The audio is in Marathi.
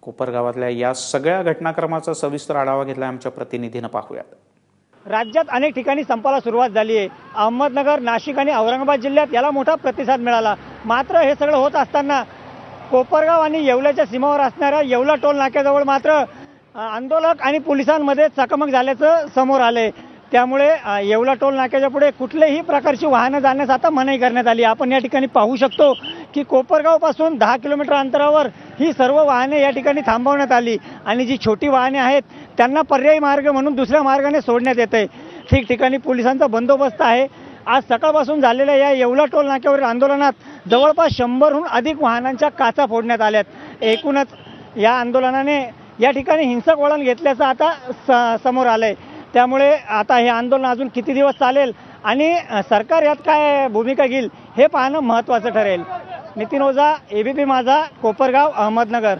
कोपरगावातल्या या सगळ्या घटनाक्रमाचा सविस्तर आढावा घेतला आमच्या प्रतिनिधीनं. पाहूयात. राज्यात अनेक ठिकाणी संपाला सुरुवात झाली आहे. अहमदनगर, नाशिक आणि औरंगाबाद जिल्ह्यात याला मोठा प्रतिसाद मिळाला. मात्र हे सगळं होत असताना कोपरगाव आणि येवल्याच्या सीमावर असणाऱ्या येवला टोल नाक्याजवळ मात्र आंदोलक आणि पोलिसांमध्ये चकमक झाल्याचं समोर आले. त्यामुळे येवला टोल नाक्याच्या पुढे कुठल्याही प्रकारची वाहनं जाण्यास आता मनाई करण्यात आली. आपण या ठिकाणी पाहू शकतो की कोपरगावपासून 10 किलोमीटर अंतरावर ही सर्व वाहने या ठिकाणी थांबवण्यात आली आणि जी छोटी वाहने आहेत त्यांना पर्यायी मार्ग म्हणून दुसऱ्या मार्गाने सोडण्यात येते. ठिकठिकाणी पोलिसांचा बंदोबस्त आहे. आज सकाळपासून झालेल्या या येवला टोल नाक्यावरील आंदोलनात जवळपास 100हून अधिक वाहनांच्या काचा फोडण्यात आल्यात. एकूणच या आंदोलनाने या ठिकाणी हिंसक वळण घेतल्याचं आता समोर आलंय. त्यामुळे आता हे आंदोलन अजून किती दिवस चालेल आणि सरकार यात काय भूमिका घेईल हे पाहणं महत्त्वाचं ठरेल. नितीन ओझा, एबीपी माझा, कोपरगाव, अहमदनगर.